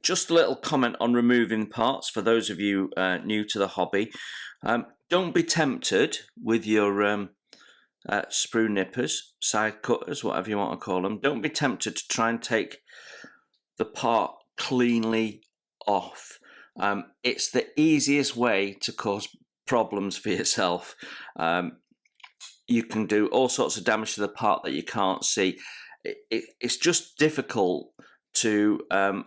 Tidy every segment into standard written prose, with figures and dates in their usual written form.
Just a little comment on removing parts for those of you new to the hobby. Don't be tempted with your sprue nippers, side cutters, whatever you want to call them. Don't be tempted to try and take the part cleanly off. It's the easiest way to cause problems for yourself. You can do all sorts of damage to the part that you can't see. It's just difficult to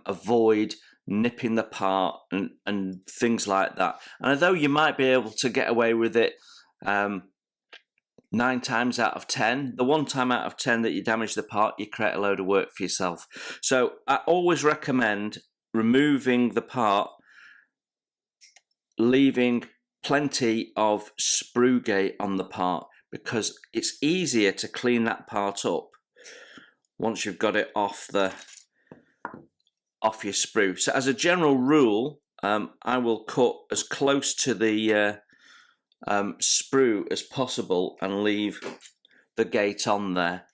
avoid nipping the part and things like that. And although you might be able to get away with it 9 times out of 10, the 1 time out of 10 that you damage the part, you create a load of work for yourself. So I always recommend removing the part, leaving plenty of sprue gate on the part, because it's easier to clean that part up once you've got it off your sprue. So as a general rule, I will cut as close to the sprue as possible and leave the gate on there,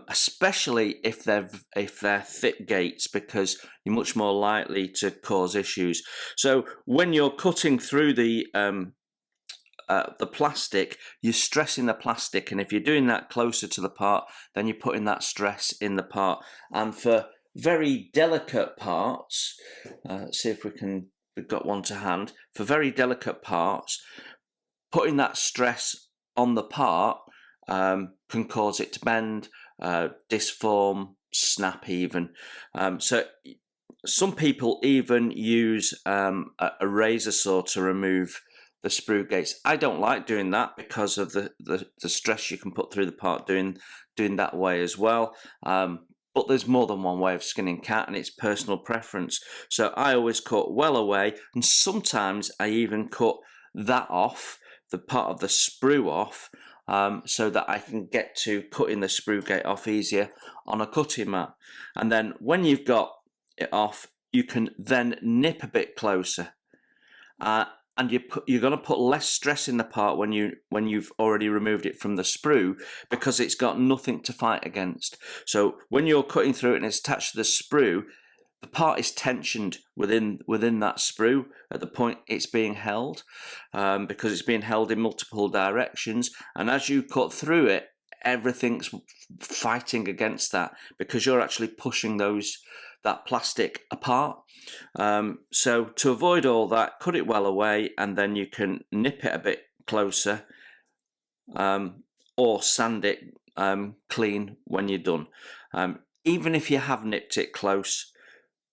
especially if they're thick gates, because you're much more likely to cause issues. So when you're cutting through the plastic, you're stressing the plastic, and if you're doing that closer to the part, then you're putting that stress in the part. And for very delicate parts, let's see if we've got one to hand. For very delicate parts, putting that stress on the part can cause it to bend, disform, snap even. So some people even use a razor saw to remove the sprue gates. I don't like doing that because of the stress you can put through the part doing that way as well. But there's more than one way of skinning cat, and it's personal preference. So I always cut well away, and sometimes I even cut that off, the part of the sprue off, so that I can get to cutting the sprue gate off easier on a cutting mat. And then when you've got it off, you can then nip a bit closer. And you're going to put less stress in the part when you've already removed it from the sprue, because it's got nothing to fight against. So when you're cutting through it and it's attached to the sprue, the part is tensioned within that sprue at the point it's being held, because it's being held in multiple directions. And as you cut through it, everything's fighting against that, because you're actually pushing that plastic apart. So to avoid all that, cut it well away, and then you can nip it a bit closer, or sand it clean when you're done. Even if you have nipped it close,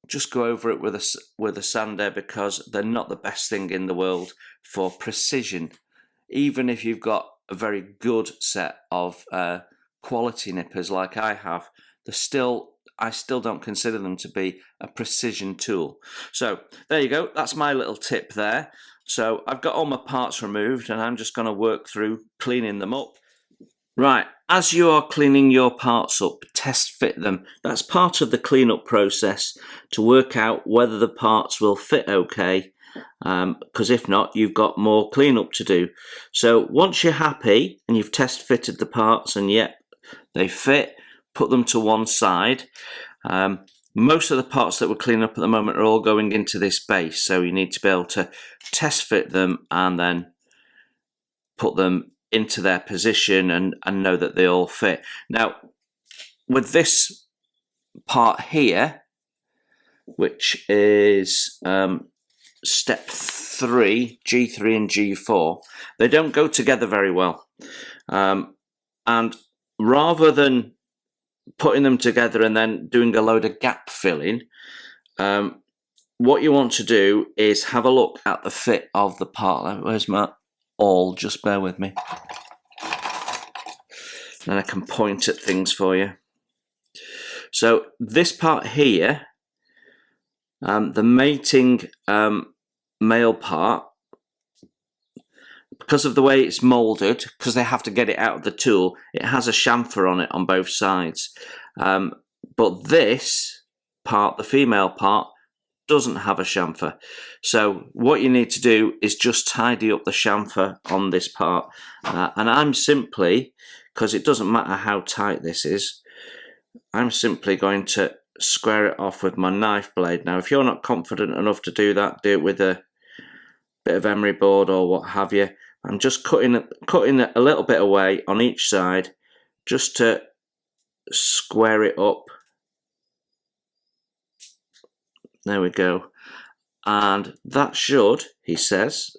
just go over it with a sander, because they're not the best thing in the world for precision. Even if you've got a very good set of quality nippers like I have, I still don't consider them to be a precision tool. So there you go, that's my little tip there. So I've got all my parts removed, and I'm just going to work through cleaning them up. Right, as you are cleaning your parts up, test fit them. That's part of the cleanup process, to work out whether the parts will fit okay, because if not, you've got more cleanup to do. So once you're happy and you've test fitted the parts and yep, they fit, put them to one side. Most of the parts that we're cleaning up at the moment are all going into this base, so you need to be able to test fit them and then put them into their position and know that they all fit. Now, with this part here, which is step 3, G3 and G4, they don't go together very well. And rather than putting them together and then doing a load of gap filling, what you want to do is have a look at the fit of the part. Where's my awl? Just bear with me. And I can point at things for you. So this part here, the mating male part, because of the way it's moulded, because they have to get it out of the tool, it has a chamfer on it on both sides. But this part, the female part, doesn't have a chamfer. So what you need to do is just tidy up the chamfer on this part. And I'm simply, because it doesn't matter how tight this is, I'm simply going to square it off with my knife blade. Now, if you're not confident enough to do that, do it with a bit of emery board or what have you. I'm just cutting it a little bit away on each side just to square it up. There we go. And that should, he says,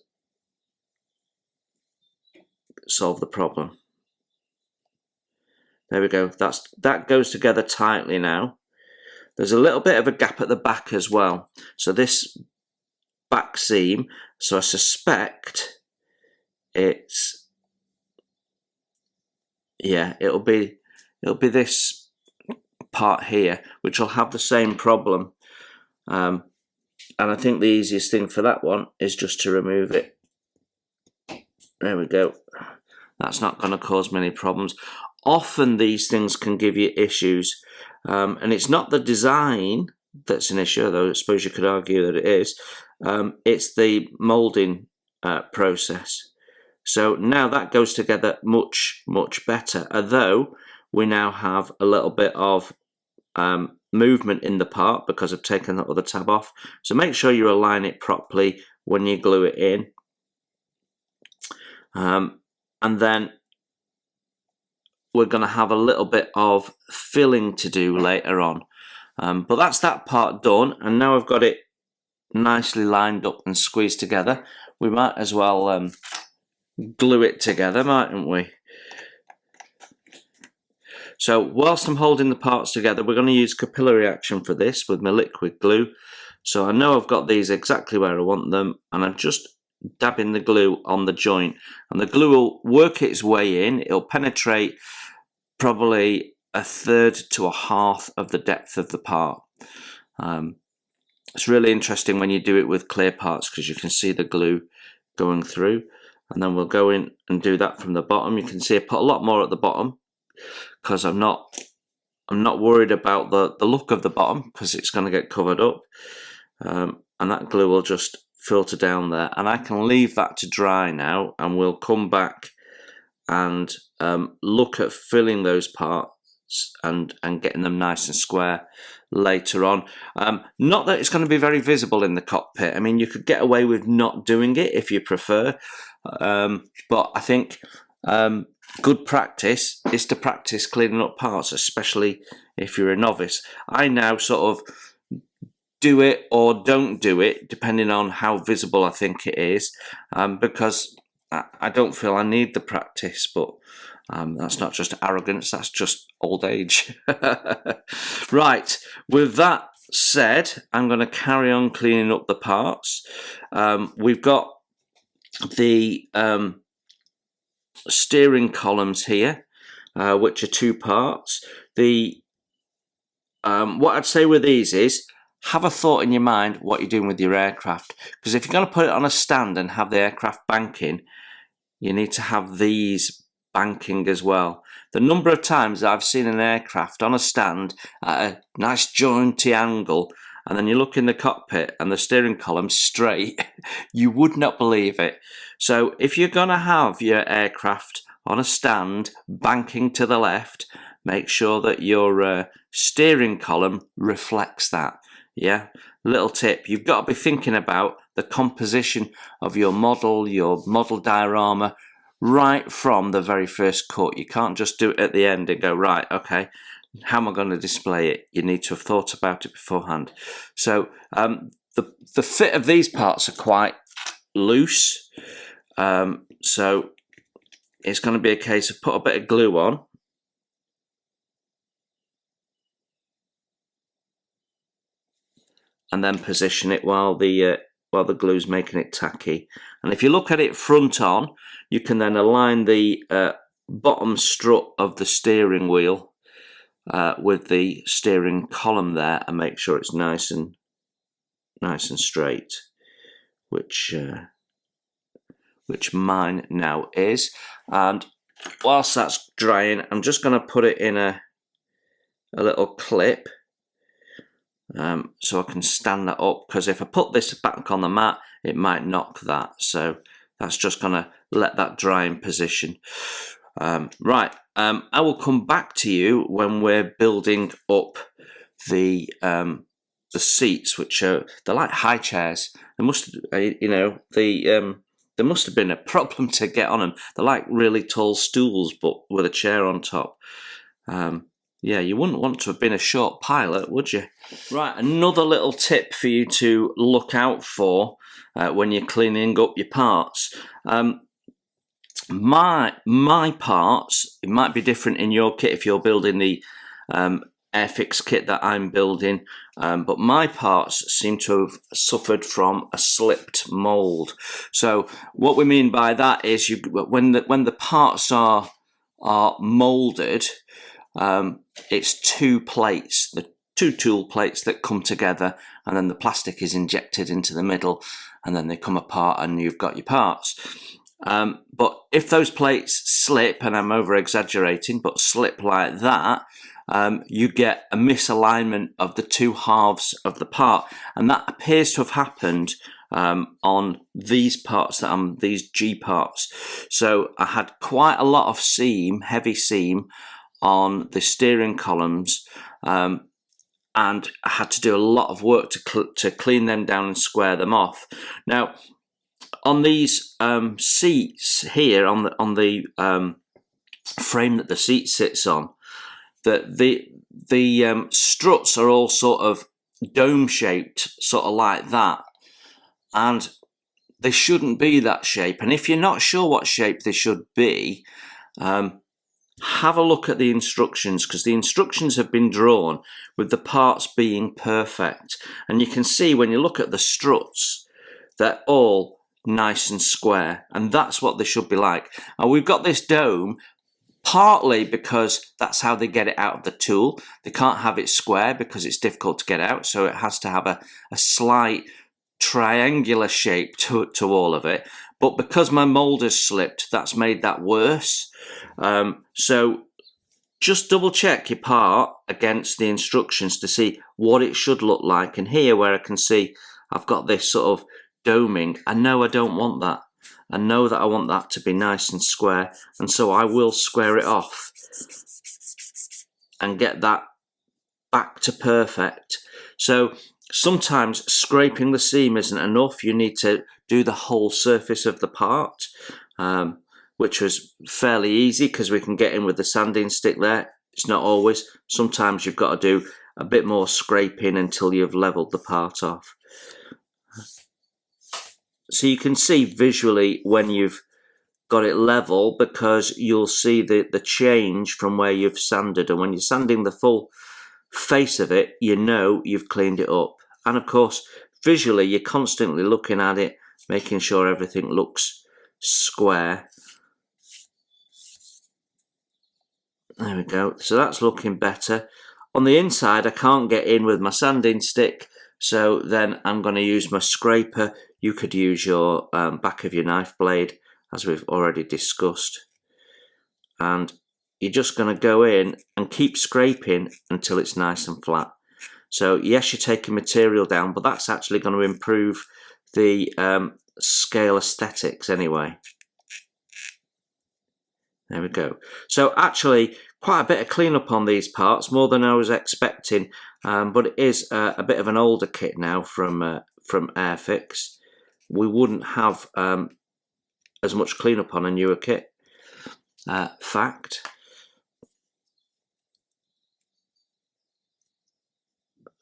solve the problem. There we go. That goes together tightly now. There's a little bit of a gap at the back as well. So this back seam, so I suspect it's, yeah, it'll be this part here, which will have the same problem. And I think the easiest thing for that one is just to remove it. There we go. That's not going to cause many problems. Often these things can give you issues, and it's not the design that's an issue, though I suppose you could argue that it is. It's the moulding process. So now that goes together much, much better, although we now have a little bit of movement in the part because I've taken that other tab off. So make sure you align it properly when you glue it in. And then we're going to have a little bit of filling to do later on. But that's that part done, and now I've got it nicely lined up and squeezed together. We might as well glue it together, mightn't we? So whilst I'm holding the parts together, we're going to use capillary action for this with my liquid glue. So I know I've got these exactly where I want them, and I'm just dabbing the glue on the joint, and the glue will work its way in. It'll penetrate probably a third to a half of the depth of the part. It's really interesting when you do it with clear parts because you can see the glue going through, and then we'll go in and do that from the bottom. You can see I put a lot more at the bottom because I'm not worried about the look of the bottom because it's going to get covered up, and that glue will just filter down there, and I can leave that to dry now, and we'll come back and look at filling those parts and getting them nice and square later on. Not that it's going to be very visible in the cockpit. I mean, you could get away with not doing it if you prefer, but I think good practice is to practice cleaning up parts, especially if you're a novice. I now sort of do it or don't do it depending on how visible I think it is, because I don't feel I need the practice, but that's not just arrogance, that's just old age. Right, with that said, I'm going to carry on cleaning up the parts. We've got the steering columns here, which are two parts. What I'd say with these is, have a thought in your mind what you're doing with your aircraft, because if you're going to put it on a stand and have the aircraft banking, you need to have these banking as well. The number of times I've seen an aircraft on a stand at a nice jointy angle, and then you look in the cockpit and the steering column's straight, you would not believe it. So if you're going to have your aircraft on a stand banking to the left, make sure that your steering column reflects that. Yeah, little tip, you've got to be thinking about the composition of your model diorama right from the very first cut. You can't just do it at the end and go, right, okay, how am I going to display it? You need to have thought about it beforehand. So the fit of these parts are quite loose, so it's going to be a case of put a bit of glue on, and then position it while the glue's making it tacky. And if you look at it front on, you can then align the bottom strut of the steering wheel with the steering column there, and make sure it's nice and straight, which mine now is. And whilst that's drying, I'm just going to put it in a little clip, so I can stand that up, because if I put this back on the mat, it might knock that. So that's just going to let that dry in position. Right, I will come back to you when we're building up the seats, which are, they're like high chairs. They must, you know, there must have been a problem to get on them. They're like really tall stools, but with a chair on top. Yeah, you wouldn't want to have been a short pilot, would you? Right, another little tip for you to look out for when you're cleaning up your parts. My parts, it might be different in your kit if you're building the Airfix kit that I'm building, but my parts seem to have suffered from a slipped mould. So what we mean by that is when the parts are moulded, it's two plates, the two tool plates that come together, and then the plastic is injected into the middle, and then they come apart and you've got your parts. But if those plates slip, and I'm over exaggerating, but slip like that, you get a misalignment of the two halves of the part, and that appears to have happened on these parts, these G parts. So I had quite a lot of seam, heavy seam, on the steering columns, and I had to do a lot of work to clean them down and square them off. Now, on these seats here, on the frame that the seat sits on, the struts are all sort of dome shaped, sort of like that, and they shouldn't be that shape. And if you're not sure what shape they should be, have a look at the instructions, because the instructions have been drawn with the parts being perfect, and you can see when you look at the struts, they're all nice and square, and that's what they should be like. And we've got this dome partly because that's how they get it out of the tool. They can't have it square because it's difficult to get out, so it has to have a slight triangular shape to all of it. But because my mould has slipped, that's made that worse. So just double check your part against the instructions to see what it should look like. And here, where I can see I've got this sort of doming, I know I don't want that. I know that I want that to be nice and square, and so I will square it off and get that back to perfect. So sometimes scraping the seam isn't enough. You need to do the whole surface of the part, which was fairly easy because we can get in with the sanding stick there. It's not always. Sometimes you've got to do a bit more scraping until you've leveled the part off. So you can see visually when you've got it level, because you'll see the change from where you've sanded, and when you're sanding the full face of it, you know you've cleaned it up. And of course, visually, you're constantly looking at it, making sure everything looks square. There we go. So that's looking better. On the inside, I can't get in with my sanding stick, so then I'm going to use my scraper. You could use your back of your knife blade, as we've already discussed. And you're just going to go in and keep scraping until it's nice and flat. So yes, you're taking material down, but that's actually going to improve the scale aesthetics anyway. There we go. So actually quite a bit of cleanup on these parts, more than I was expecting, but it is a bit of an older kit now from Airfix. We wouldn't have as much cleanup on a newer kit. Fact.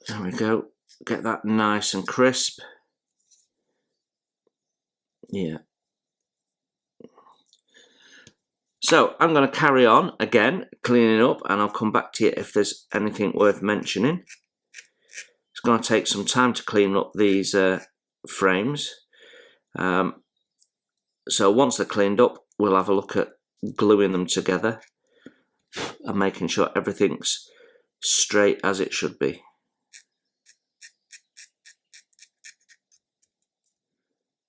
There we go. Get that nice and crisp. Yeah. So I'm going to carry on again cleaning up, and I'll come back to you if there's anything worth mentioning. It's going to take some time to clean up these frames. So once they're cleaned up, we'll have a look at gluing them together and making sure everything's straight as it should be.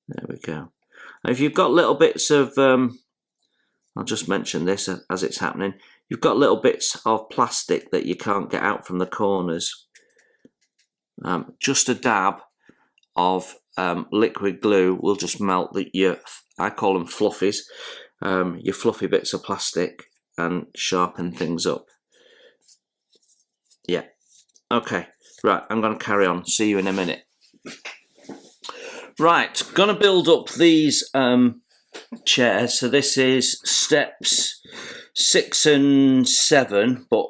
There we go. Now, if you've got little bits of, I'll just mention this as it's happening, you've got little bits of plastic that you can't get out from the corners, just a dab of liquid glue will just melt your, I call them fluffies, your fluffy bits of plastic and sharpen things up. Yeah, okay, right, I'm going to carry on. See you in a minute. Right, going to build up these chairs. So this is steps 6 and 7, but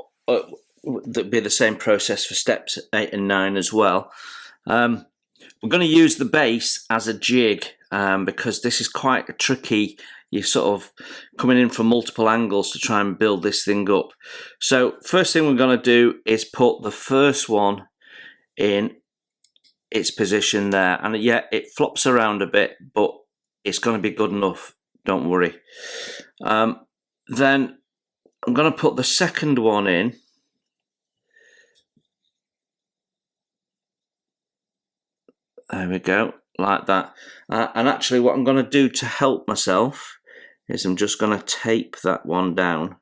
that'd be the same process for steps 8 and 9 as well. We're going to use the base as a jig because this is quite tricky. You're sort of coming in from multiple angles to try and build this thing up. So first thing we're going to do is put the first one in its position there, and yeah, it flops around a bit, but it's going to be good enough, don't worry. Then I'm going to put the second one in. There we go, like that. And actually what I'm going to do to help myself is I'm just going to tape that one down.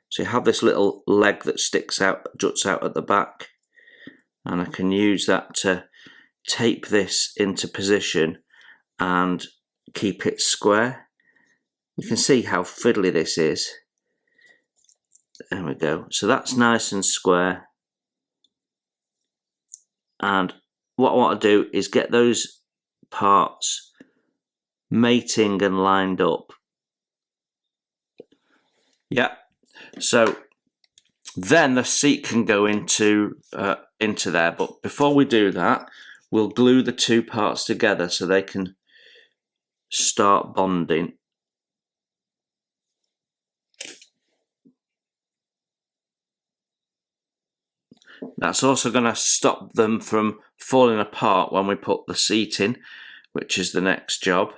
So you have this little leg that sticks out, juts out at the back, and I can use that to tape this into position and keep it square. You can see how fiddly this is. There we go. So that's nice and square. And what I want to do is get those parts mating and lined up. Yeah. So then the seat can go into there. But before we do that, we'll glue the two parts together so they can start bonding. That's also going to stop them from falling apart when we put the seat in, which is the next job.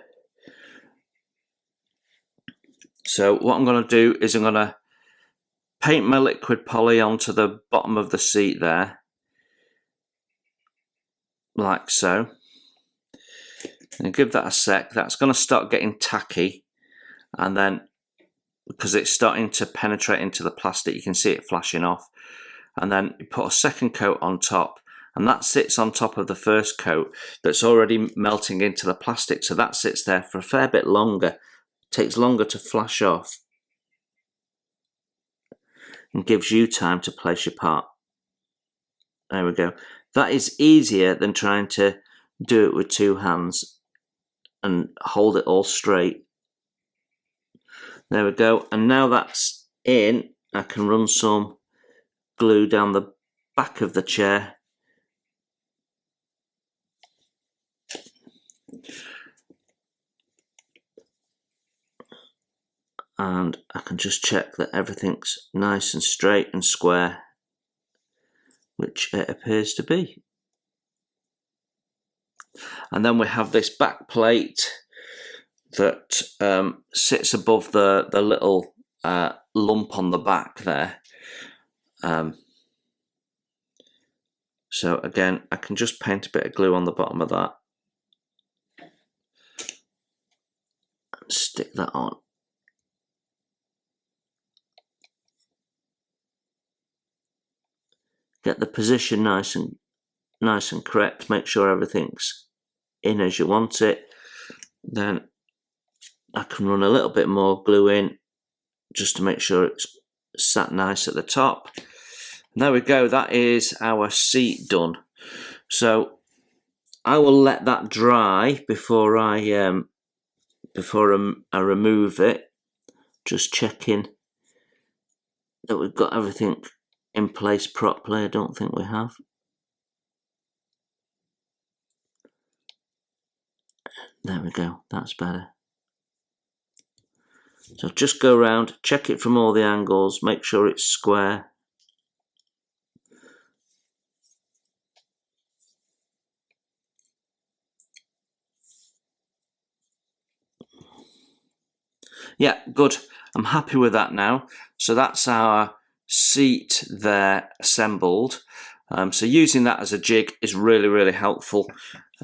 So what I'm going to do is I'm going to paint my liquid poly onto the bottom of the seat there, like so. And give that a sec. That's going to start getting tacky, and then because it's starting to penetrate into the plastic, you can see it flashing off. And then you put a second coat on top, and that sits on top of the first coat that's already melting into the plastic, so that sits there for a fair bit longer. It takes longer to flash off and gives you time to place your part. There we go. That is easier than trying to do it with two hands and hold it all straight. There we go. And now that's in, I can run some glue down the back of the chair. And I can just check that everything's nice and straight and square, which it appears to be. And then we have this back plate that sits above the little lump on the back there. So again, I can just paint a bit of glue on the bottom of that and stick that on. Get the position nice and correct. Make sure everything's in as you want it. Then I can run a little bit more glue in just to make sure it's sat nice at the top. And there we go. That is our seat done. So I will let that dry before I remove it. Just checking that we've got everything in place properly. I don't think we have. There we go, that's better. So just go around, check it from all the angles, make sure it's square. Yeah, good. I'm happy with that now. So that's our seat there assembled. So using that as a jig is really, really helpful.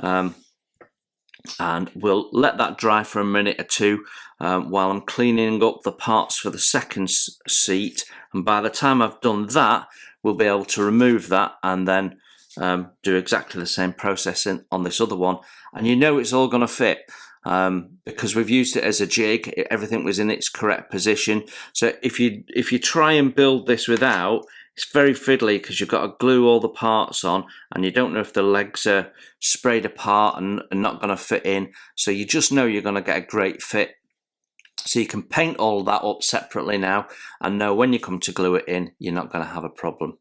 And we'll let that dry for a minute or two while I'm cleaning up the parts for the second seat. And by the time I've done that, we'll be able to remove that and then do exactly the same processing on this other one. And you know it's all going to fit. because we've used it as a jig. Everything was in its correct position. So if you try and build this without, it's very fiddly because you've got to glue all the parts on and you don't know if the legs are sprayed apart and not going to fit in. So you just know you're going to get a great fit. So you can paint all that up separately now and know when you come to glue it in, you're not going to have a problem.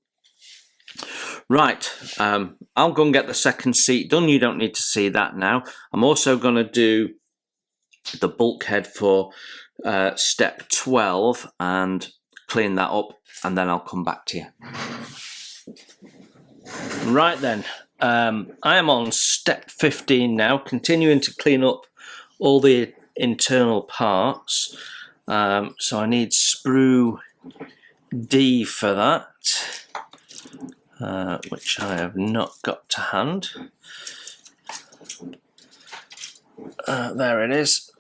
Right, I'll go and get the second seat done. You don't need to see that now. I'm also going to do the bulkhead for step 12 and clean that up, and then I'll come back to you. Right then, I am on step 15 now, continuing to clean up all the internal parts. So I need sprue D for that, which I have not got to hand. There it is.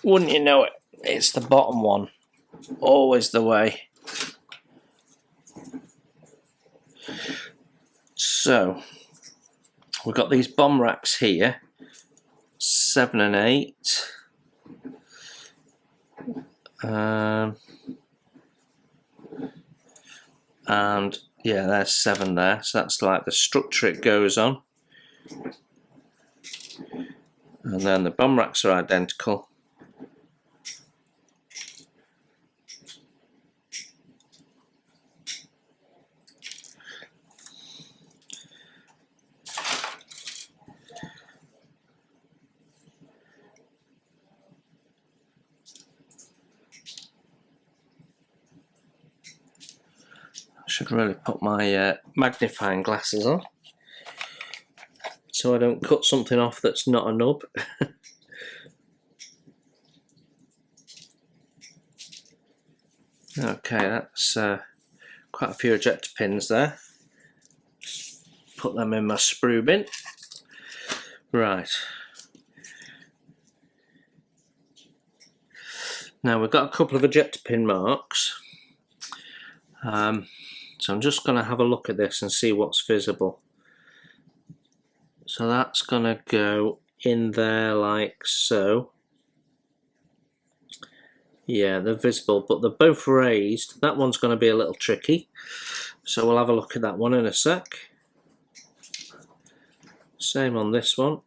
Wouldn't you know it, it's the bottom one. Always the way. So we've got these bomb racks here, 7 and 8. And yeah, there's 7 there. So that's like the structure it goes on. And then the bomb racks are identical. I should really put my magnifying glasses on so I don't cut something off that's not a nub. Okay, that's quite a few ejector pins there. Put them in my sprue bin. Right. Now we've got a couple of ejector pin marks. So I'm just going to have a look at this and see what's visible. So that's going to go in there like so. Yeah, they're visible, but they're both raised. That one's going to be a little tricky. So we'll have a look at that one in a sec. Same on this one.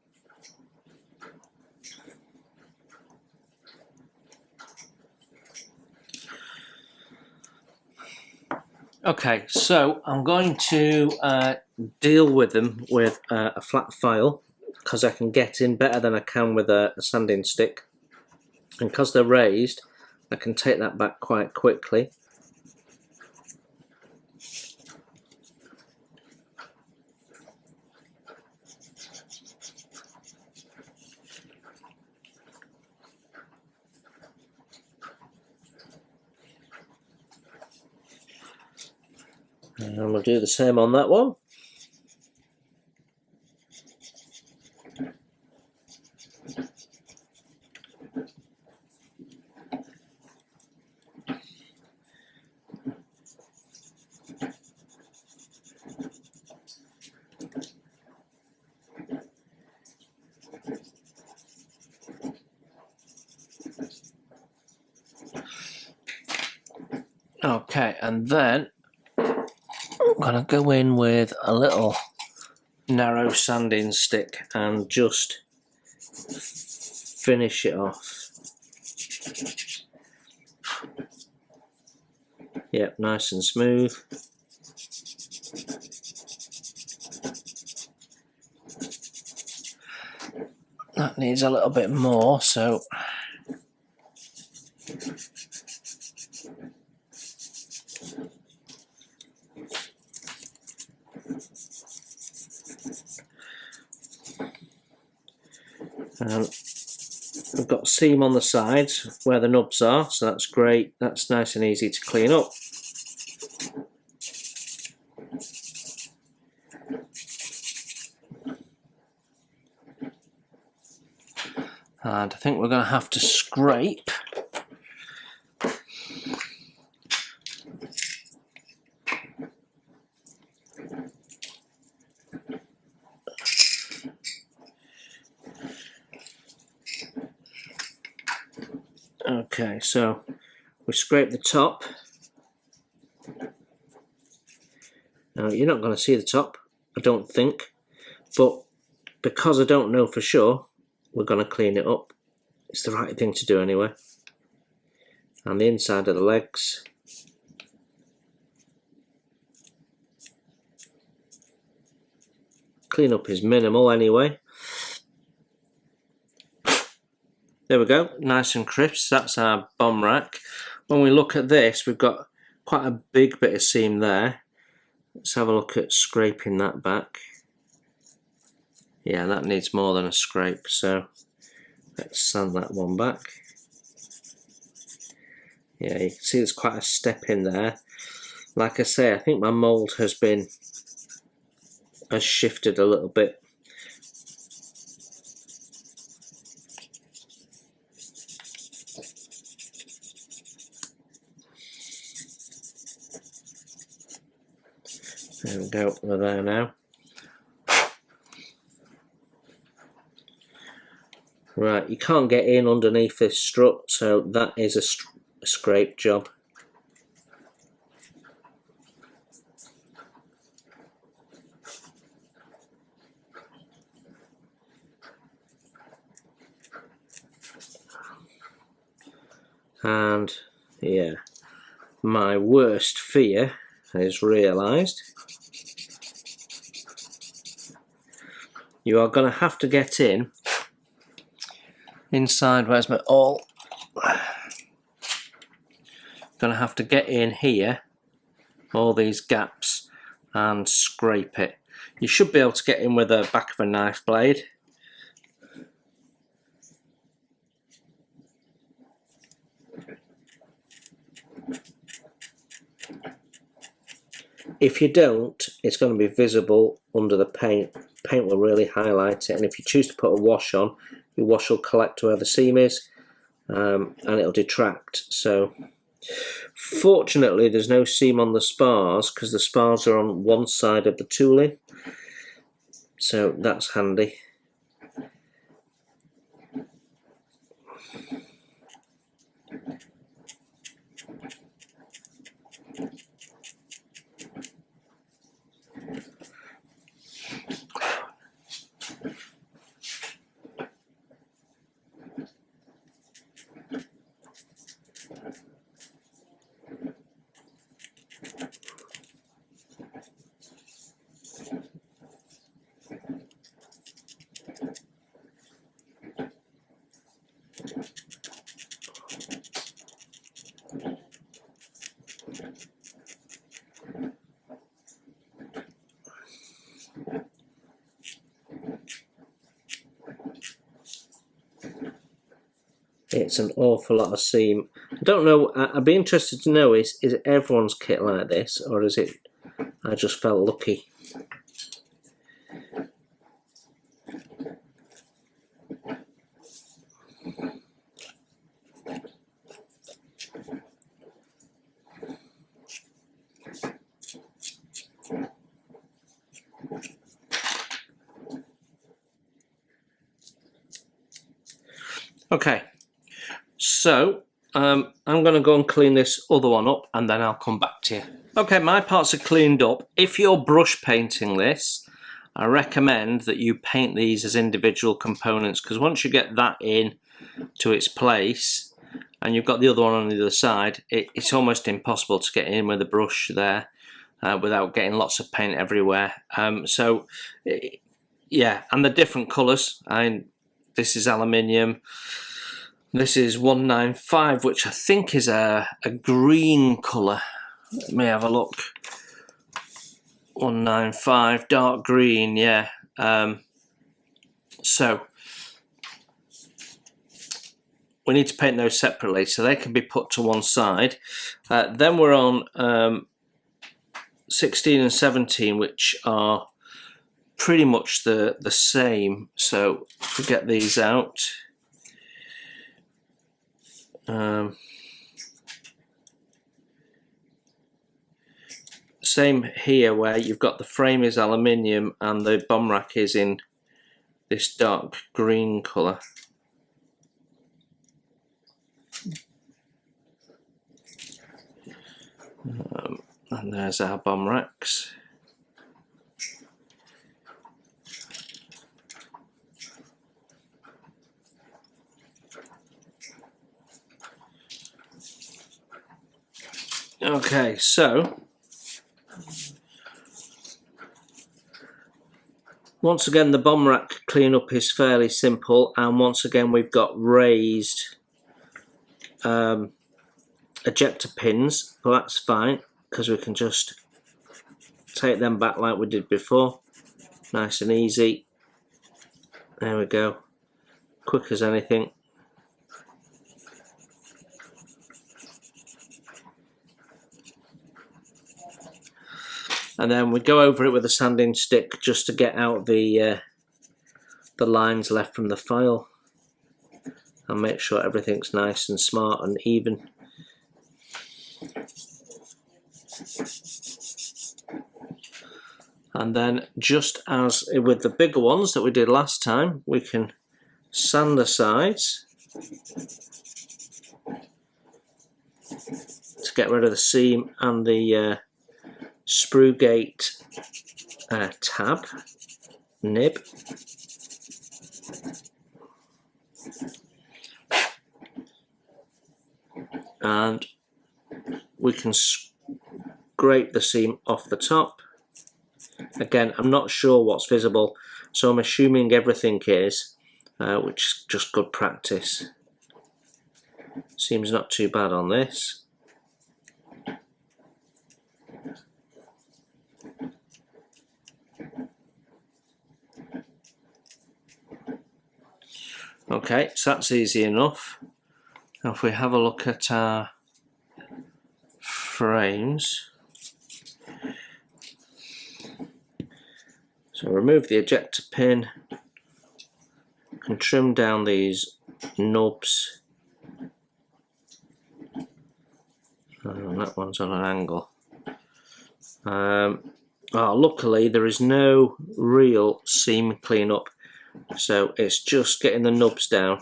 Okay, so I'm going to deal with them with a flat file because I can get in better than I can with a sanding stick, and because they're raised I can take that back quite quickly. And we'll do the same on that one. Okay, and then I'm going to go in with a little narrow sanding stick and just finish it off. Yep, nice and smooth. That needs a little bit more, so we've got a seam on the sides where the nubs are, so that's great. That's nice and easy to clean up. And I think we're going to have to scrape Okay, so we scrape the top. Now you're not going to see the top, I don't think, but because I don't know for sure, we're going to clean it up. It's the right thing to do anyway. And the inside of the legs. Clean up is minimal anyway. There we go, nice and crisp. That's our bomb rack. When we look at this, we've got quite a big bit of seam there. Let's have a look at scraping that back. Yeah, that needs more than a scrape, so let's sand that one back. Yeah, you can see there's quite a step in there. Like I say, I think my mould has shifted a little bit. There we go, we're there now. Right, you can't get in underneath this strut, so that is a scrape job. And yeah, my worst fear is realised. You are going to have to get in inside. Where's my awl? Going to have to get in here, all these gaps, and scrape it. You should be able to get in with the back of a knife blade. If you don't, it's going to be visible under the paint. Paint will really highlight it, and if you choose to put a wash on, your wash will collect where the seam is, and it'll detract. So fortunately there's no seam on the spars, because the spars are on one side of the tooling, so that's handy. It's an awful lot of seam. I don't know, I'd be interested to know, is it everyone's kit like this, or is it I just felt lucky? Okay, so I'm going to go and clean this other one up, and then I'll come back to you. Okay, my parts are cleaned up. If you're brush painting this, I recommend that you paint these as individual components, because once you get that in to its place and you've got the other one on the other side, it's almost impossible to get in with a brush there without getting lots of paint everywhere. Yeah, and the different colours. This is aluminium. This is 195, which I think is a green colour. Let me have a look. 195, dark green, yeah. So we need to paint those separately, so they can be put to one side. Then we're on 16 and 17, which are pretty much the same. So to get these out, same here, where you've got the frame is aluminium and the bomb rack is in this dark green colour. And there's our bomb racks. Okay, so once again the bomb rack cleanup is fairly simple, and once again we've got raised ejector pins, but that's fine because we can just take them back like we did before, nice and easy. There we go, quick as anything. And then we go over it with a sanding stick just to get out the lines left from the file, and make sure everything's nice and smart and even. And then, just as with the bigger ones that we did last time, we can sand the sides to get rid of the seam and the sprue gate tab nib. And we can scrape the seam off the top. Again, I'm not sure what's visible, so I'm assuming everything is, which is just good practice. Seems not too bad on this. Okay, so that's easy enough. Now if we have a look at our frames, so remove the ejector pin, can trim down these nubs, and that one's on an angle. Luckily there is no real seam cleanup, so it's just getting the nubs down.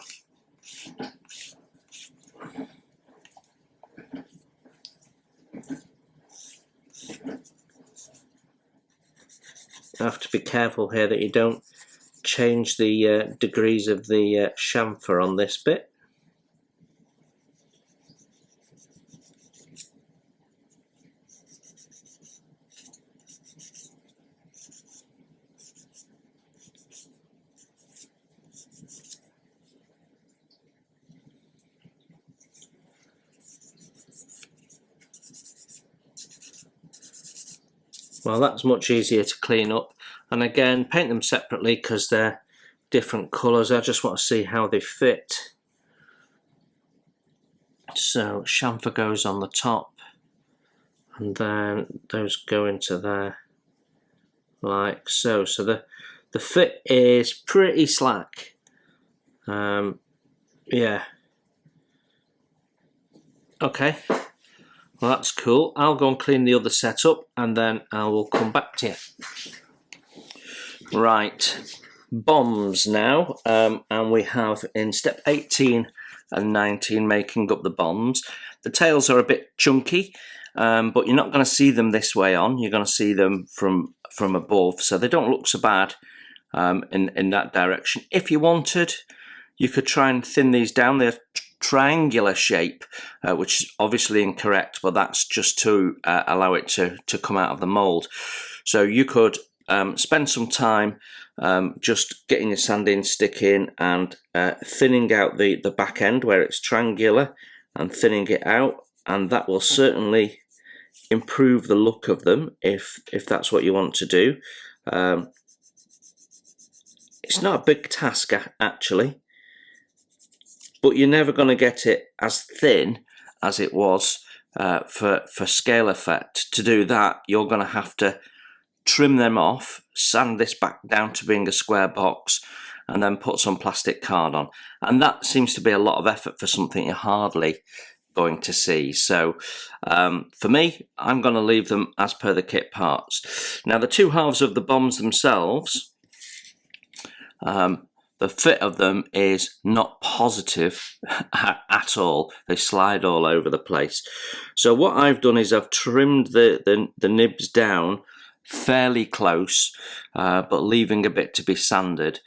You have to be careful here that you don't change the degrees of the chamfer on this bit. Well, that's much easier to clean up, and again paint them separately because they're different colours. I just want to see how they fit. So chamfer goes on the top, and then those go into there like so. So the fit is pretty slack. Yeah. Okay. Well, that's cool. I'll go and clean the other setup and then I will come back to you. Right, bombs now, and we have in step 18 and 19 making up the bombs. The tails are a bit chunky, but you're not going to see them this way on. You're going to see them from above, so they don't look so bad in that direction. If you wanted, you could try and thin these down. They're triangular shape, which is obviously incorrect, but that's just to allow it to come out of the mold. So you could spend some time just getting your sanding stick in and thinning out the back end where it's triangular and thinning it out, and that will certainly improve the look of them if that's what you want to do. It's not a big task actually, but you're never going to get it as thin as it was for scale effect. To do that, you're going to have to trim them off, sand this back down to being a square box, and then put some plastic card on. And that seems to be a lot of effort for something you're hardly going to see. So for me, I'm going to leave them as per the kit parts. Now the two halves of the bombs themselves, the fit of them is not positive at all. They slide all over the place. So what I've done is I've trimmed the nibs down fairly close, but leaving a bit to be sanded.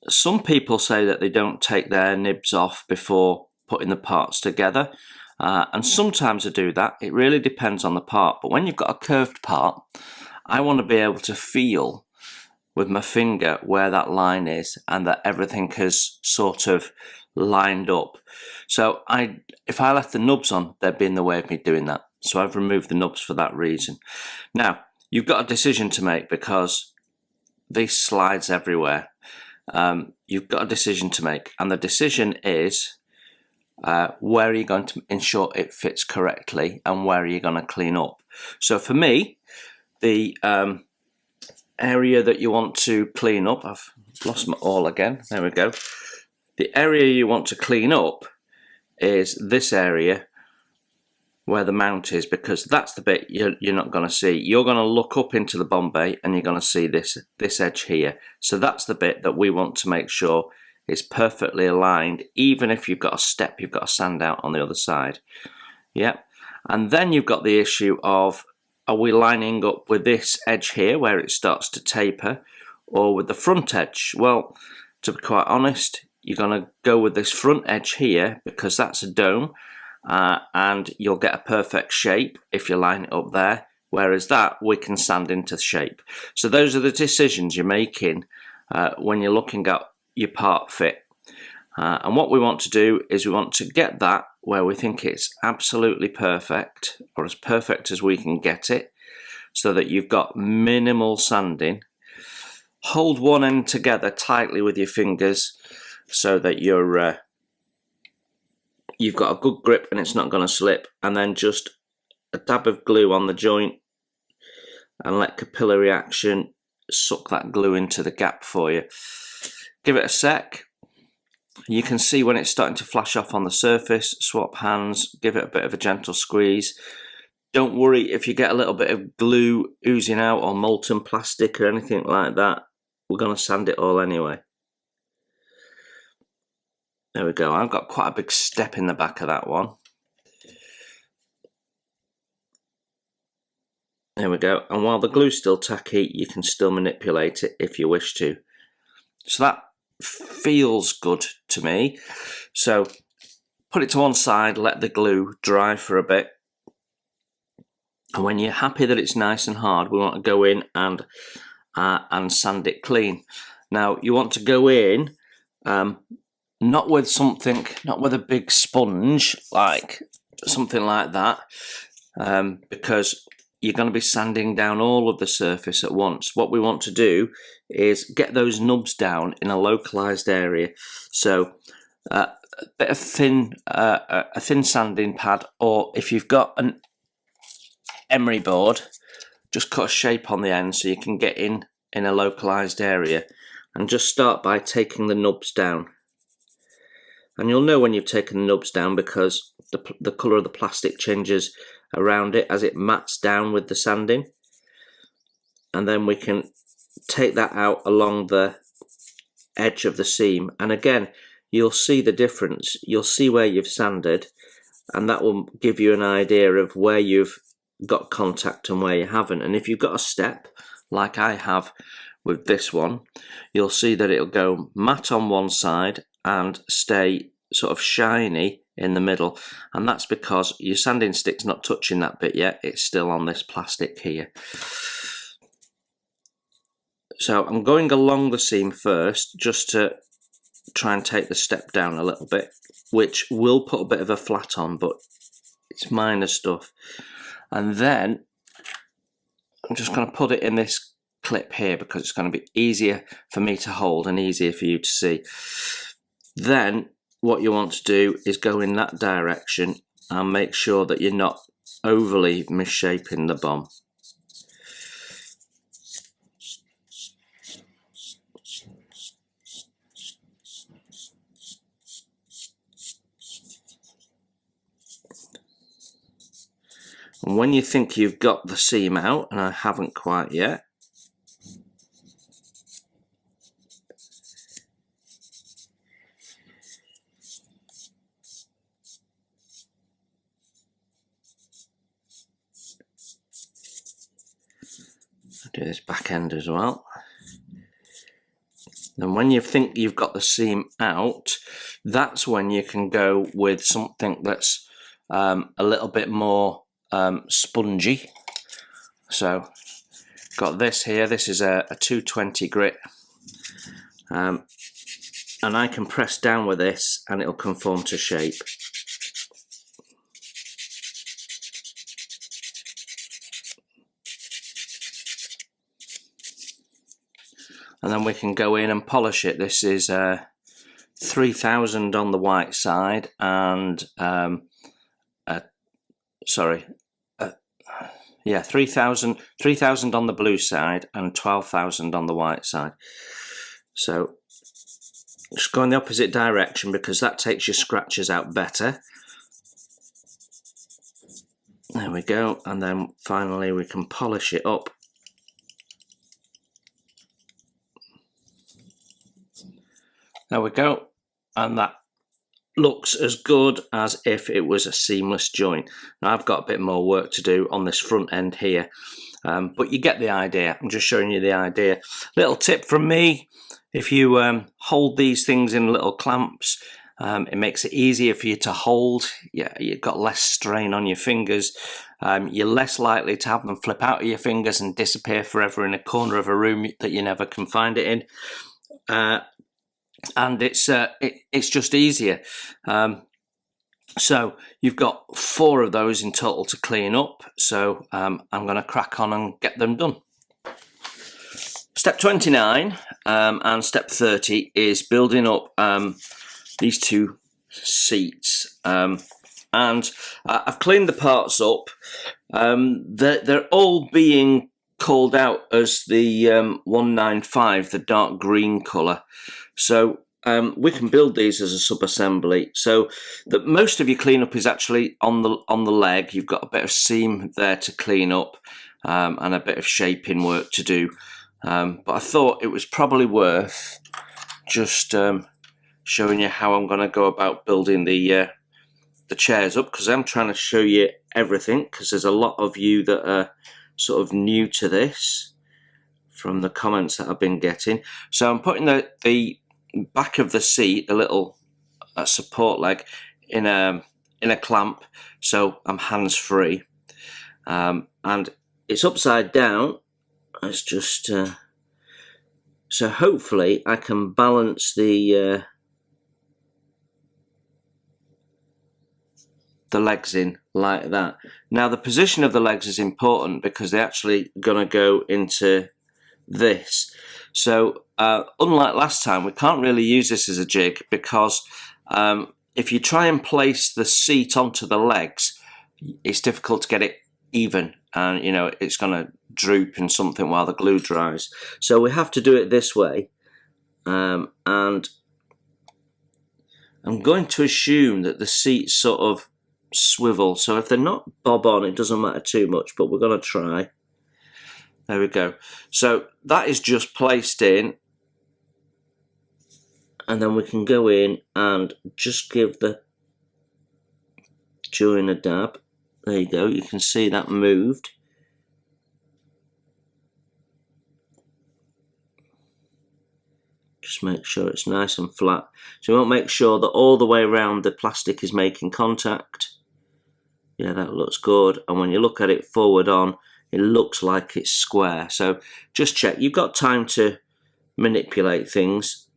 Some people say that they don't take their nibs off before putting the parts together, and sometimes I do that. It really depends on the part, but when you've got a curved part, I want to be able to feel with my finger where that line is and that everything has sort of lined up. So if I left the nubs on, they'd be in the way of me doing that. So I've removed the nubs for that reason. Now, you've got a decision to make because these slides everywhere. You've got a decision to make, and the decision is where are you going to ensure it fits correctly and where are you going to clean up. So for me, the area that you want to clean up, I've lost my awl again, there we go. The area you want to clean up is this area where the mount is, because that's the bit you're not going to see. You're going to look up into the Bombay and you're going to see this edge here. So that's the bit that we want to make sure is perfectly aligned. Even if you've got a step, you've got to sand out on the other side. Yeah, and then you've got the issue of, are we lining up with this edge here where it starts to taper, or with the front edge? Well, to be quite honest, you're going to go with this front edge here because that's a dome, and you'll get a perfect shape if you line it up there, whereas that we can sand into shape. So those are the decisions you're making when you're looking at your part fit. And what we want to do is we want to get that where we think it's absolutely perfect, or as perfect as we can get it, so that you've got minimal sanding. Hold one end together tightly with your fingers so that you've got a good grip and it's not going to slip, and then just a dab of glue on the joint and let capillary action suck that glue into the gap for you. Give it a sec. You can see when it's starting to flash off on the surface. Swap hands, give it a bit of a gentle squeeze. Don't worry if you get a little bit of glue oozing out or molten plastic or anything like that. We're going to sand it all anyway. There we go. I've got quite a big step in the back of that one. There we go. And while the glue's still tacky, you can still manipulate it if you wish to. So that feels good to me. So put it to one side, let the glue dry for a bit. And when you're happy that it's nice and hard, we want to go in and sand it clean. Now you want to go in not with a big sponge, like something like that, because you're going to be sanding down all of the surface at once. What we want to do is get those nubs down in a localized area. So a bit of a thin sanding pad, or if you've got an emery board, just cut a shape on the end so you can get in a localized area, and just start by taking the nubs down. And you'll know when you've taken the nubs down because the colour of the plastic changes around it as it mats down with the sanding. And then we can take that out along the edge of the seam, and again you'll see the difference. You'll see where you've sanded, and that will give you an idea of where you've got contact and where you haven't. And if you've got a step like I have with this one, you'll see that it'll go matte on one side and stay sort of shiny in the middle, and that's because your sanding stick's not touching that bit yet. It's still on this plastic here. So I'm going along the seam first just to try and take the step down a little bit, which will put a bit of a flat on, but it's minor stuff. And then I'm just going to put it in this clip here because it's going to be easier for me to hold and easier for you to see. Then what you want to do is go in that direction and make sure that you're not overly misshapen the bomb. And when you think you've got the seam out, and I haven't quite yet, Do this back end as well. And when you think you've got the seam out, that's when you can go with something that's a little bit more spongy. So got this here. This is a 220 grit, and I can press down with this and it'll conform to shape. And then we can go in and polish it. This is 3000 on the white side and 3000 on the blue side and 12,000 on the white side. So just go in the opposite direction because that takes your scratches out better. There we go, and then finally we can polish it up. There we go, and that looks as good as if it was a seamless joint. Now I've got a bit more work to do on this front end here, but you get the idea. I'm just showing you the idea. Little tip from me, if you hold these things in little clamps, it makes it easier for you to hold. Yeah, you've got less strain on your fingers. You're less likely to have them flip out of your fingers and disappear forever in a corner of a room that you never can find it in. And it's just easier. So you've got 4 of those in total to clean up. So I'm going to crack on and get them done. Step 29 and step 30 is building up these 2 seats. And I've cleaned the parts up. They're all being called out as the 195, the dark green colour. So we can build these as a sub-assembly. So that most of your cleanup is actually on the leg. You've got a bit of seam there to clean up and a bit of shaping work to do. But I thought it was probably worth just showing you how I'm going to go about building the chairs up, because I'm trying to show you everything, because there's a lot of you that are sort of new to this from the comments that I've been getting. So I'm putting the back of the seat, the little support leg, in a clamp, so I'm hands free, and it's upside down. It's just so hopefully I can balance the legs in like that. Now the position of the legs is important because they're actually going to go into this. So unlike last time, we can't really use this as a jig because if you try and place the seat onto the legs, it's difficult to get it even, and you know it's going to droop in something while the glue dries. So we have to do it this way, and I'm going to assume that the seats sort of swivel, so if they're not bob on, it doesn't matter too much, but we're going to try. There we go. So that is just placed in, and then we can go in and just give the join a dab. There you go, you can see that moved. Just make sure it's nice and flat. So we want to make sure that all the way around the plastic is making contact. Yeah, that looks good. And when you look at it forward on, it looks like it's square. So just check. You've got time to manipulate things.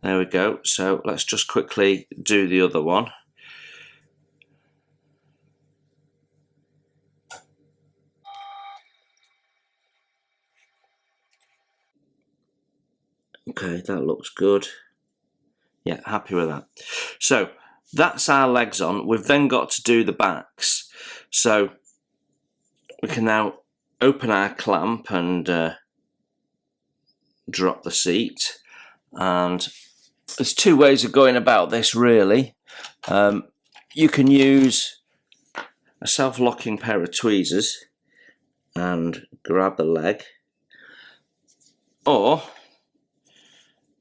There we go. So let's just quickly do the other one. Okay, that looks good. Yeah, happy with that. So that's our legs on. We've then got to do the backs. So we can now open our clamp and drop the seat. And there's 2 ways of going about this, really. You can use a self-locking pair of tweezers and grab the leg, or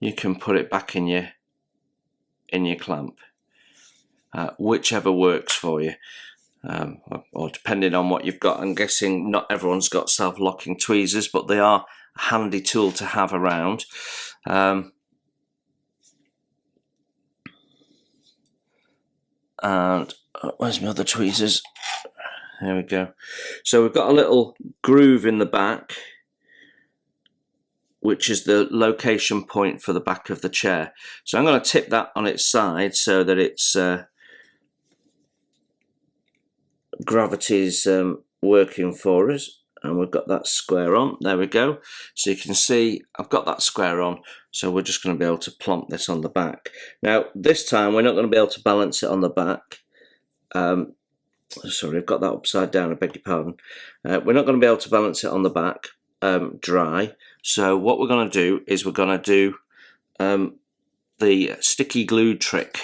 you can put it back in your clamp, whichever works for you. or depending on what you've got. I'm guessing not everyone's got self-locking tweezers, but they are a handy tool to have around. And where's my other tweezers? There we go. So we've got a little groove in the back, which is the location point for the back of the chair. So I'm going to tip that on its side so that it's gravity's working for us, and we've got that square on. There we go. So you can see I've got that square on, so we're just going to be able to plonk this on the back. Now this time we're not going to be able to balance it on the back. Sorry, I've got that upside down, I beg your pardon. We're not going to be able to balance it on the back dry. So what we're going to do is we're going to do the sticky glue trick.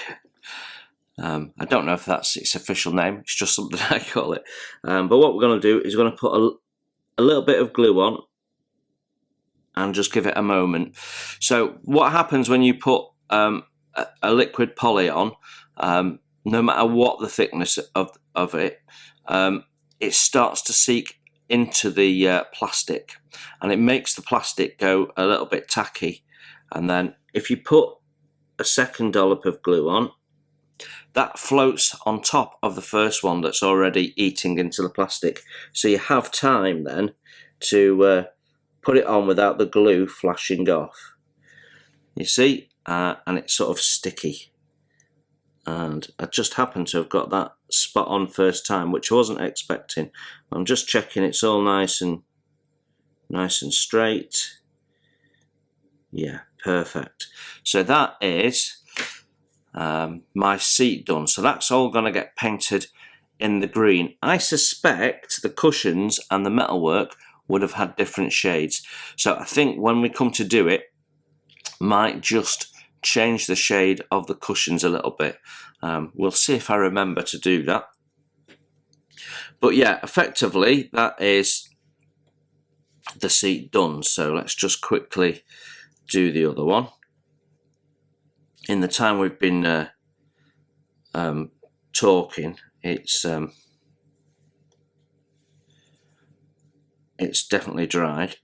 I don't know if that's its official name, it's just something I call it. But what we're going to do is we're going to put a little bit of glue on and just give it a moment. So what happens when you put a liquid poly on, no matter what the thickness of it, it starts to seep into the plastic, and it makes the plastic go a little bit tacky. And then if you put a second dollop of glue on, that floats on top of the first one that's already eating into the plastic. So you have time then to put it on without the glue flashing off. You see, and it's sort of sticky. And I just happened to have got that spot on first time, which I wasn't expecting. I'm just checking it's all nice and straight. Yeah, perfect. So that is my seat done. So that's all going to get painted in the green. I suspect the cushions and the metalwork would have had different shades. So I think when we come to do it, might just change the shade of the cushions a little bit. We'll see if I remember to do that. But yeah, effectively that is the seat done. So let's just quickly do the other one. In the time we've been talking, it's definitely dried.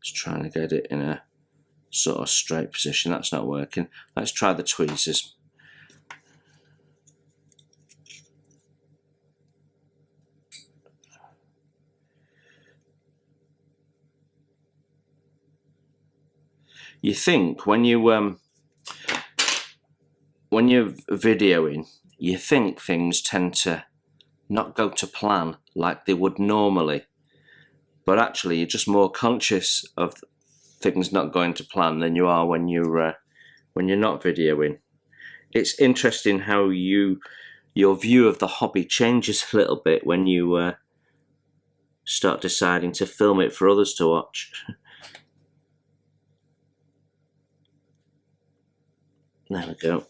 Just trying to get it in a sort of straight position. That's not working. Let's try the tweezers. You think when you're videoing, you think things tend to not go to plan like they would normally, but actually you're just more conscious of things not going to plan than you are when you're not videoing. It's interesting how your view of the hobby changes a little bit when you start deciding to film it for others to watch. There we go.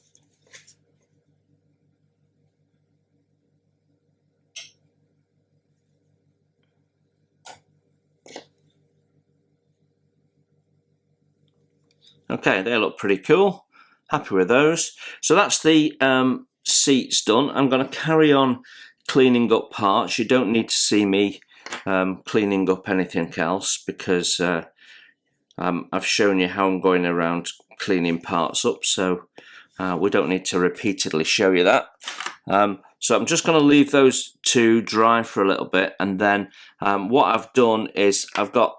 Okay, they look pretty cool. Happy with those. So that's the seats done. I'm going to carry on cleaning up parts. You don't need to see me cleaning up anything else, because I've shown you how I'm going around cleaning parts up, so we don't need to repeatedly show you that. So I'm just going to leave those two dry for a little bit, and then what I've done is I've got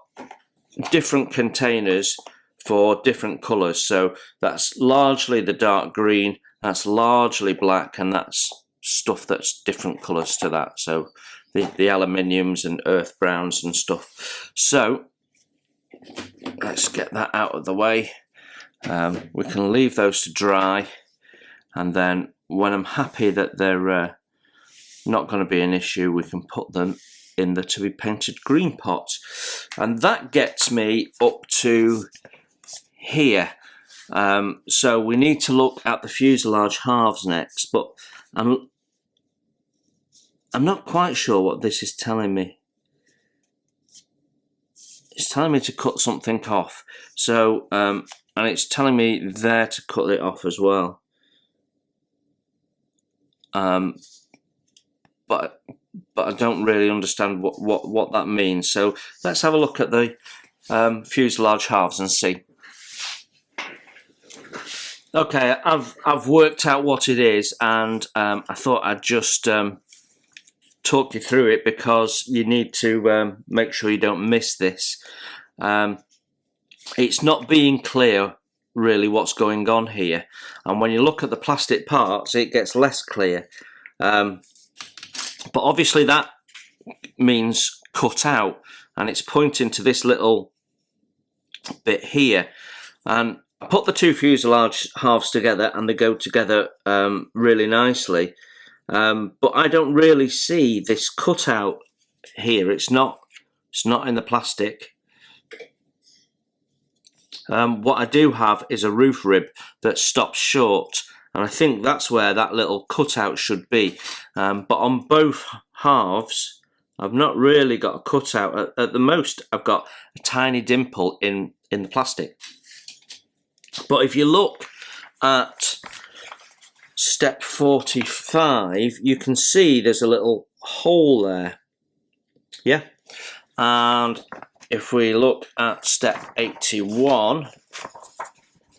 different containers for different colours. So that's largely the dark green, that's largely black, and that's stuff that's different colours to that. So the aluminiums and earth browns and stuff. So let's get that out of the way. We can leave those to dry, and then when I'm happy that they're not going to be an issue, we can put them in the to be painted green pot. And that gets me up to here. So we need to look at the fuselage halves next, but I'm not quite sure what this is telling me. it's telling me to cut something off. So and it's telling me there to cut it off as well. But I don't really understand what that means. So let's have a look at the fuselage halves and see. Okay, I've worked out what it is, and I thought I'd just talk you through it because you need to make sure you don't miss this. It's not being clear really what's going on here, and when you look at the plastic parts it gets less clear, but obviously that means cut out, and it's pointing to this little bit here, and I put the two fuselage halves together and they go together really nicely, but I don't really see this cutout here. It's not in the plastic. What I do have is a roof rib that stops short, and I think that's where that little cutout should be, but on both halves I've not really got a cutout. At the most I've got a tiny dimple in the plastic. But if you look at step 45, you can see there's a little hole there. Yeah. And if we look at step 81,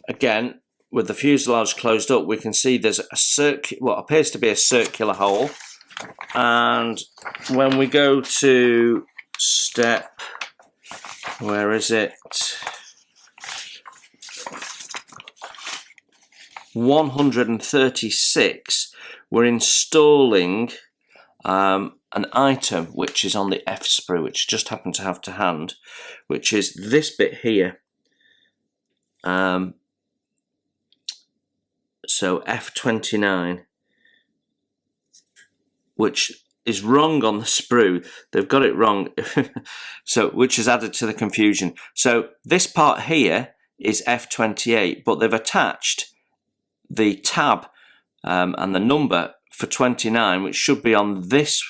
again, with the fuselage closed up, we can see there's what appears to be a circular hole. And when we go to step, where is it? 136, we're installing an item which is on the F sprue, which just happen to have to hand, which is this bit here. So F29, which is wrong on the sprue. They've got it wrong, so which has added to the confusion. So this part here is F28, but they've attached the tab and the number for 29, which should be on this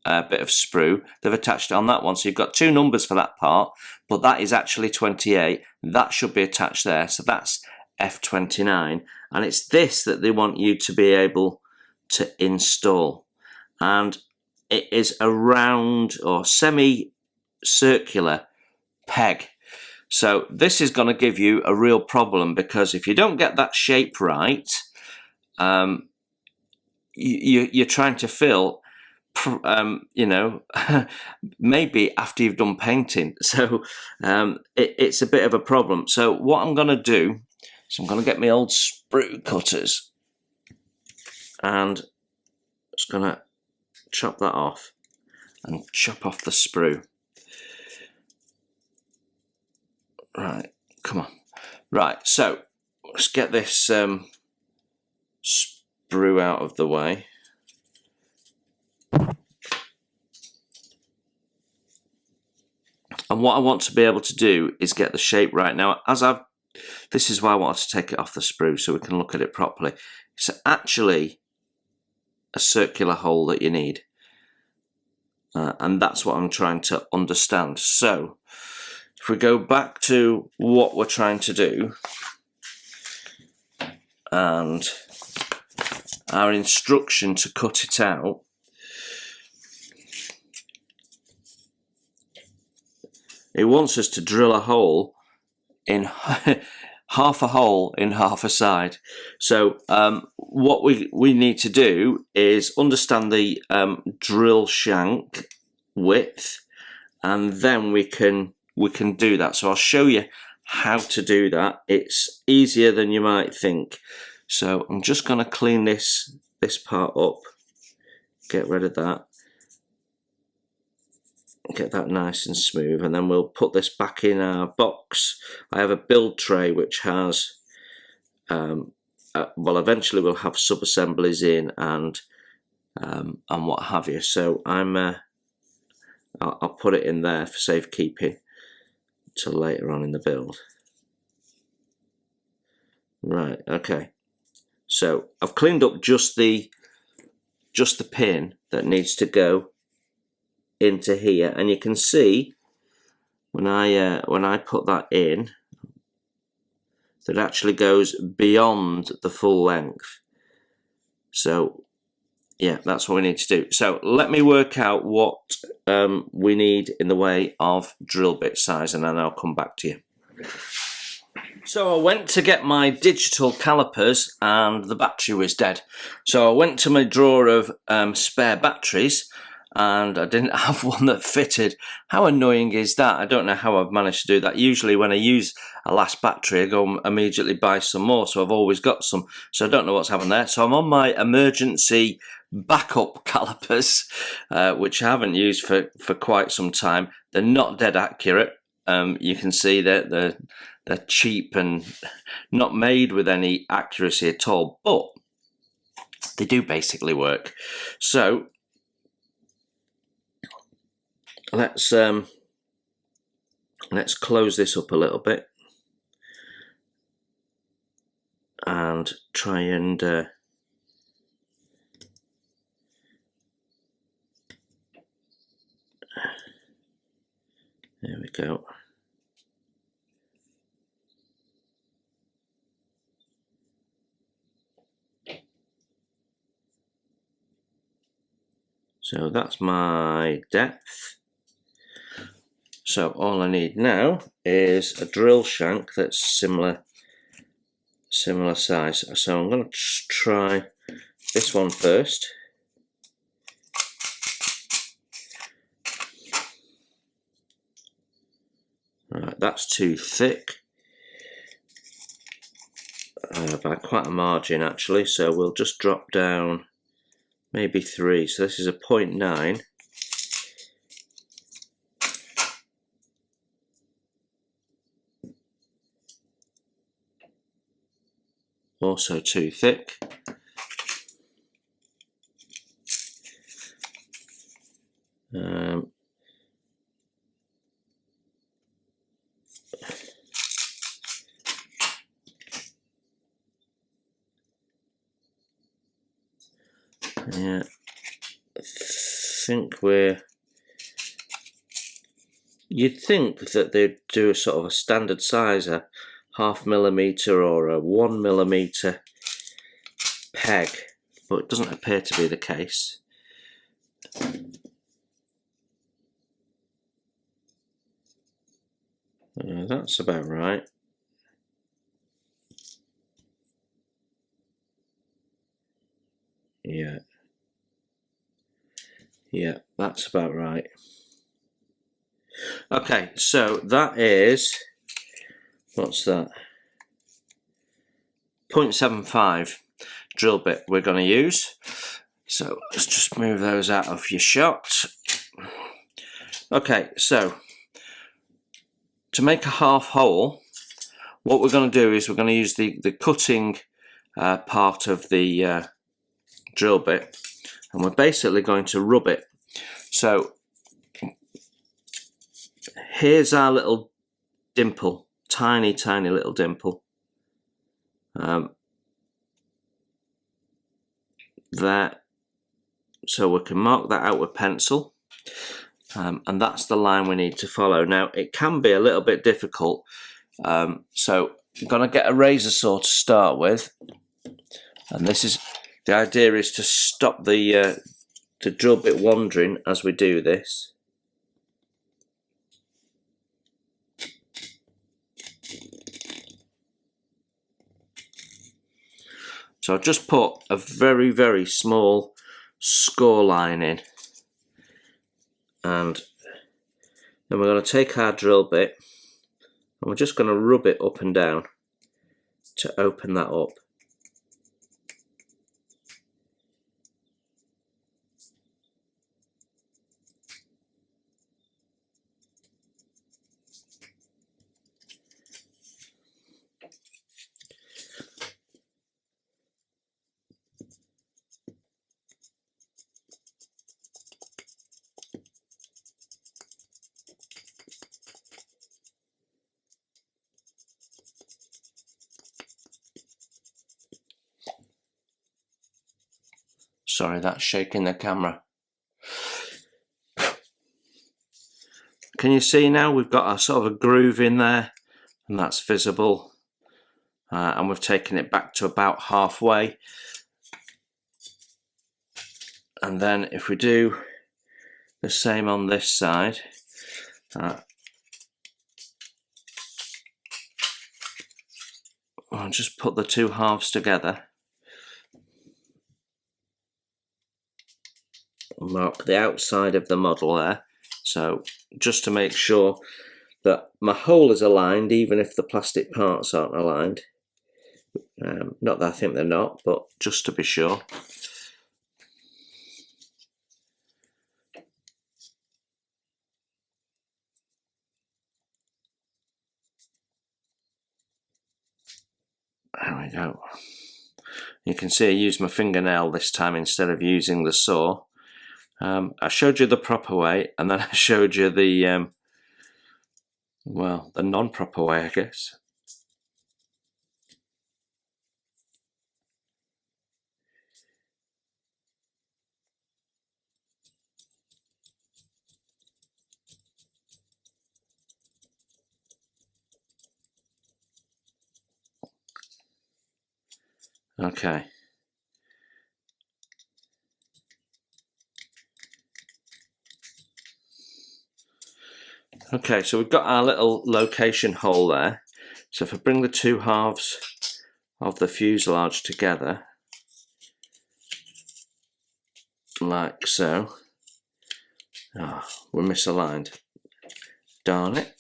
bit of sprue. They've attached it on that one, so you've got two numbers for that part, but that is actually 28. That should be attached there, so that's F29, and it's this that they want you to be able to install, and it is a round or semi-circular peg. So this is going to give you a real problem, because if you don't get that shape right, you're trying to fill, you know, maybe after you've done painting. So it's a bit of a problem. So what I'm going to do is I'm going to get my old sprue cutters and just going to chop that off and chop off the sprue. Right, come on. Right, so let's get this sprue out of the way. And what I want to be able to do is get the shape right. Now, this is why I wanted to take it off the sprue, so we can look at it properly. It's actually a circular hole that you need. And that's what I'm trying to understand. So, if we go back to what we're trying to do, and our instruction to cut it out, it wants us to drill a hole in half a hole in half a side. So what we need to do is understand the drill shank width, and then we can do that. So I'll show you how to do that. It's easier than you might think. So I'm just going to clean this part up, get rid of that, get that nice and smooth, and then we'll put this back in our box. I have a build tray which has well, eventually we'll have sub-assemblies in and what have you. So I'll put it in there for safekeeping till later on in the build. Right, okay. So I've cleaned up just the pin that needs to go into here, and you can see when I put that in, that actually goes beyond the full length. So yeah, that's what we need to do. So let me work out what we need in the way of drill bit size, and then I'll come back to you. So I went to get my digital calipers and the battery was dead. So I went to my drawer of spare batteries and I didn't have one that fitted. How annoying is that? I don't know how I've managed to do that. Usually when I use a last battery I go immediately buy some more, so I've always got some. So I don't know what's happened there. So I'm on my emergency backup calipers, which I haven't used for quite some time. They're not dead accurate. You can see that they're cheap and not made with any accuracy at all, but they do basically work. So let's close this up a little bit and try and there we go. So that's my depth. So all I need now is a drill shank that's similar size. So I'm going to try this one first. Right, that's too thick by quite a margin actually, so we'll just drop down maybe 3. So this is a 0.9. Also too thick. Yeah, I think you'd think that they'd do a sort of a standard size, a 0.5 millimeter or a 1 millimeter peg, but it doesn't appear to be the case. That's about right. Yeah, that's about right. Okay, so that is, what's that? 0.75 drill bit we're going to use. So let's just move those out of your shot. Okay, so to make a half hole, what we're going to do is we're going to use the cutting part of the drill bit, and we're basically going to rub it. So here's our little dimple, tiny little dimple there, so we can mark that out with pencil, and that's the line we need to follow. Now it can be a little bit difficult, so I'm going to get a razor saw to start with, and this is the idea, is to stop the drill bit wandering as we do this. So I've just put a very small score line in, and then we're going to take our drill bit and we're just going to rub it up and down to open that up. Sorry, that's shaking the camera. can you see now we've got a sort of a groove in there, and that's visible, and we've taken it back to about halfway. And then if we do the same on this side, I'll just put the two halves together and mark the outside of the model there. So just to make sure that my hole is aligned, even if the plastic parts aren't aligned. Not that I think they're not, but just to be sure. There we go. You can see I used my fingernail this time instead of using the saw. I showed you the proper way, and then I showed you the well, the non-proper way, I guess. Okay. Okay, so we've got our little location hole there. So if I bring the two halves of the fuselage together, like so. Ah, we're misaligned. Darn it.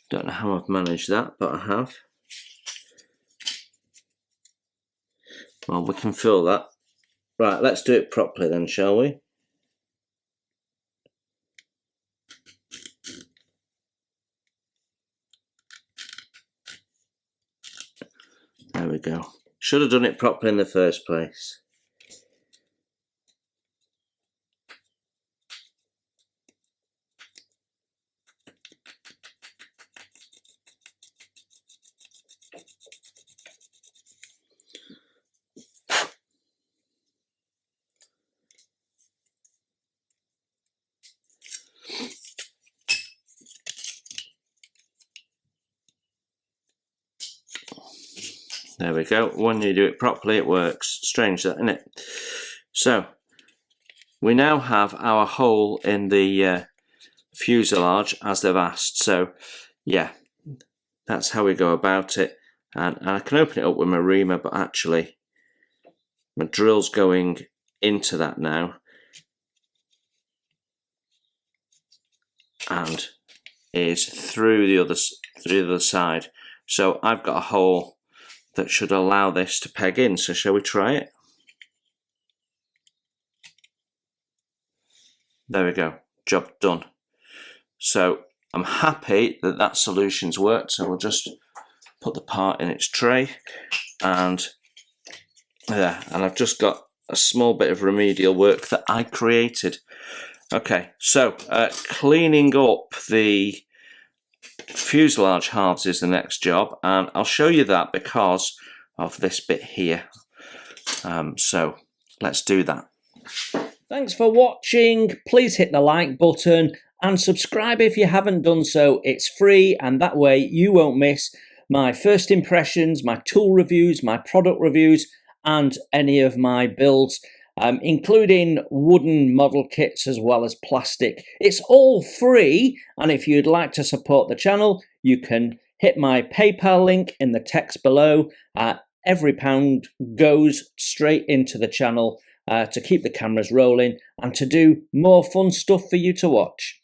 Don't know how I've managed that, but I have. Well, we can fill that. Right, let's do it properly then, shall we? There we go. Should have done it properly in the first place. There we go. When you do it properly, it works. Strange that, isn't it? So, we now have our hole in the fuselage as they've asked. So, yeah, that's how we go about it. And I can open it up with my reamer, but actually, my drill's going into that now. And is through the other side. So, I've got a hole that should allow this to peg in. So shall we try it? There we go, job done. So I'm happy that that solution's worked. So we'll just put the part in its tray, and yeah, and I've just got a small bit of remedial work that I created. Okay, so cleaning up the fuselage halves is the next job, and I'll show you that because of this bit here. So let's do that. Thanks for watching. Please hit the like button and subscribe if you haven't done so. It's free, and that way you won't miss my first impressions, my tool reviews, my product reviews, and any of my builds, including wooden model kits as well as plastic. It's all free, and if you'd like to support the channel, you can hit my PayPal link in the text below. Every pound goes straight into the channel to keep the cameras rolling and to do more fun stuff for you to watch.